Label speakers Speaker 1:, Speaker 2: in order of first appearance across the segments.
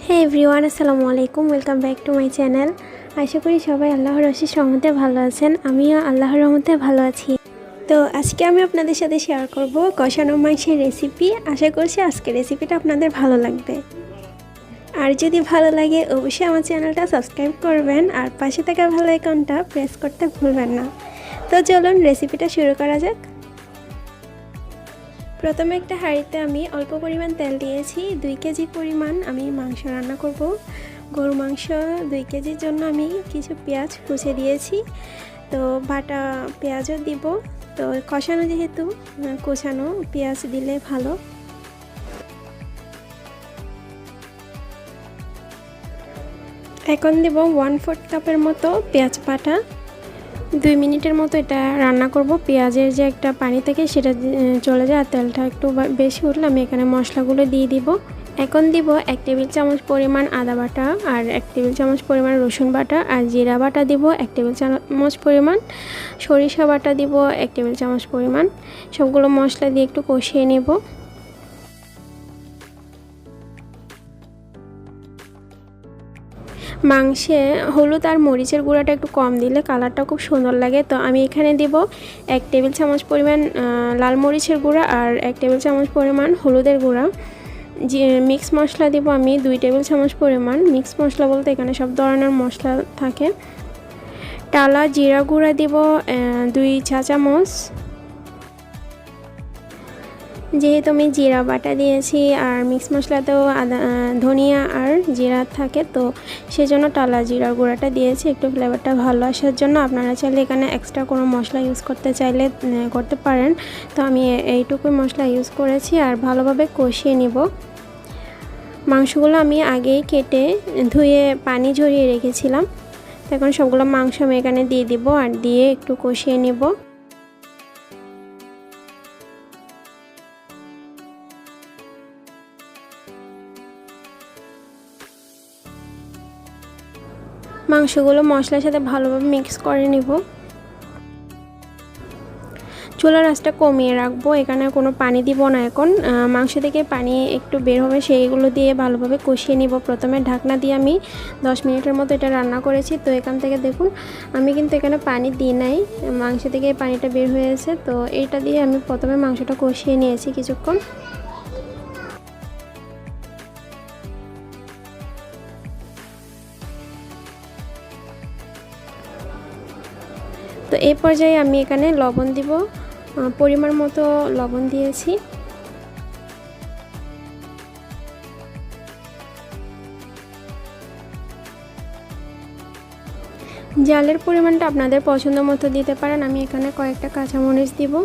Speaker 1: হে everyone, আসসালামু আলাইকুম। Welcome back to my channel. আশা করি সবাই আল্লাহর অশেষ রহমতে ভালো আছেন। আমিও আল্লাহর রহমতে ভালো আছি। তো আজকে আমি আপনাদের সাথে শেয়ার করব কষানো মাংসের রেসিপি। আশা করছি আজকের রেসিপিটা আপনাদের ভালো লাগবে। আর যদি ভালো লাগে অবশ্যই আমার চ্যানেলটা সাবস্ক্রাইব করবেন আর পাশে থাকা বেল আইকনটা প্রেস করতে ভুলবেন না। তো চলুন রেসিপিটা শুরু করা যাক। প্রথমে একটা হাঁড়িতে আমি অল্প পরিমাণ তেল দিয়েছি। 2 কেজি পরিমাণ আমি মাংস রান্না করব। গরু মাংস 2 কেজির জন্য আমি কিছু পেঁয়াজ কুচে দিয়েছি। তো বাটা পেঁয়াজও দিব। তো কষানো যেহেতু কুচানো পেঁয়াজ দিলে ভালো। এখন দেব 1/4 কাপের মতো পেঁয়াজ বাটা। 2 মিনিটের মতো এটা রান্না করব। পেঁয়াজের যে একটা পানি থেকে সেটা চলে যায় আর তেলটা একটু বেশি উঠলে আমি এখানে মশলাগুলো দিয়ে দিব। এখন দিব 1 টেবিল চামচ পরিমাণ আদা বাটা আর 1 টেবিল চামচ পরিমাণ রসুন বাটা আর জিরা বাটা দিব 1 টেবিল চামচ পরিমাণ, সরিষা বাটা দিব 1 টেবিল চামচ পরিমাণ। সবগুলো মশলা দিয়ে একটু কষিয়ে নেব। মাংসে হলুদ আর মরিচের গুঁড়াটা একটু কম দিলে কালারটা খুব সুন্দর লাগে। তো আমি এখানে দিব 1 টেবিল চামচ পরিমাণ লাল মরিচের গুঁড়া আর 1 টেবিল চামচ পরিমাণ হলুদের গুঁড়া। যে মিক্স মশলা দিব আমি 2 টেবিল চামচ পরিমাণ। মিক্স মশলা বলতে এখানে সব ধরনের মশলা থাকে। টালা জিরা গুঁড়া দিব 2 চা চামচ। যেহেতু আমি জিরা বাটা দিয়েছি আর মিক্স মশলাতেও ধনিয়া আর জিরা থাকে, তো সেজন্য টালা জিরার গুঁড়াটা দিয়েছি একটু ফ্লেভারটা ভালো আসার জন্য। আপনারা চাইলে এখানে এক্সট্রা কোনো মশলা ইউজ করতে চাইলে করতে পারেন। তো আমি এইটুকুই মশলা ইউজ করেছি আর ভালোভাবে কষিয়ে নিব। মাংসগুলো আমি আগেই কেটে ধুয়ে পানি ঝরিয়ে রেখেছিলাম। এখন সবগুলো মাংস আমি এখানে দিয়ে দিব আর দিয়ে একটু কষিয়ে নিব। মাংসগুলো মশলার সাথে ভালোভাবে মিক্স করে নিব। চুলার আঁচটা কমিয়ে রাখবো। এখানে কোনো পানি দিব না। এখন মাংস থেকে পানি একটু বের হবে, সেইগুলো দিয়ে ভালোভাবে কষিয়ে নিব। প্রথমে ঢাকনা দিয়ে আমি 10 মিনিটের মতো এটা রান্না করেছি। তো এখান থেকে দেখুন আমি কিন্তু এখানে পানি দিই নাই, মাংস থেকে পানিটা বের হয়েছে। তো এইটা দিয়ে আমি প্রথমে মাংসটা কষিয়ে নিয়েছি কিছুক্ষণ। তো এই পর্যায়ে আমি এখানে লবণ দিব, পরিমাণ মতো লবণ দিয়েছি। ঝালের পরিমাণটা আপনাদের পছন্দ মতো দিতে পারেন। আমি এখানে কয়েকটা কাঁচামরিচ দিব।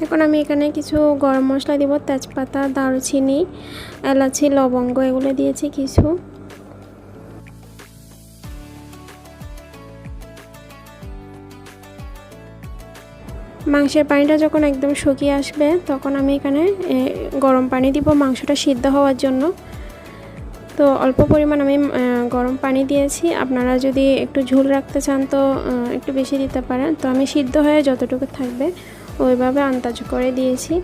Speaker 1: এখন আমি এখানে কিছু গরম মশলা দিব, তেজপাতা, দারুচিনি, এলাচি, লবঙ্গ এগুলো দিয়েছি কিছু। মাংসের পানিটা যখন একদম শুকিয়ে আসবে তখন আমি এখানে গরম পানি দিব মাংসটা সিদ্ধ হওয়ার জন্য। তো অল্প পরিমাণ আমি গরম পানি দিয়েছি। আপনারা যদি একটু ঝোল রাখতে চান তো একটু বেশি দিতে পারেন। তো আমি সিদ্ধ হয়ে যতটুকু থাকবে ওইভাবে আন্দাজ করে দিয়েছি।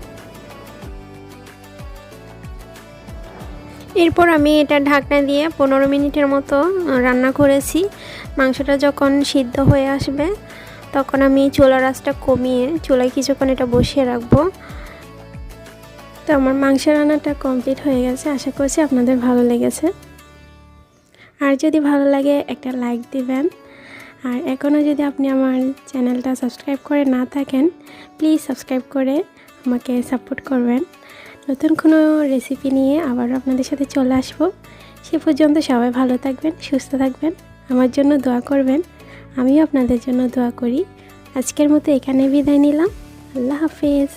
Speaker 1: এরপর আমি এটা ঢাকনা দিয়ে 15 মিনিটের মতো রান্না করেছি। মাংসটা যখন সিদ্ধ হয়ে আসবে তখন আমি চুলার আঁচটা কমিয়ে চুলায় কিছুক্ষণ এটা বসিয়ে রাখবো। তো আমার মাংস রান্নাটা কমপ্লিট হয়ে গেছে। আশা করছি আপনাদের ভালো লেগেছে। আর যদি ভালো লাগে একটা লাইক দিবেন। আর এখনও যদি আপনি আমার চ্যানেলটা সাবস্ক্রাইব করে না থাকেন প্লিজ সাবস্ক্রাইব করে আমাকে সাপোর্ট করবেন। নতুন কোনো রেসিপি নিয়ে আবারও আপনাদের সাথে চলে আসব। সে পর্যন্ত সবাই ভালো থাকবেন, সুস্থ থাকবেন, আমার জন্য দোয়া করবেন। আমিও আপনাদের জন্য দোয়া করি। আজকের মতো এখানে বিদায় নিলাম। আল্লাহ হাফেজ।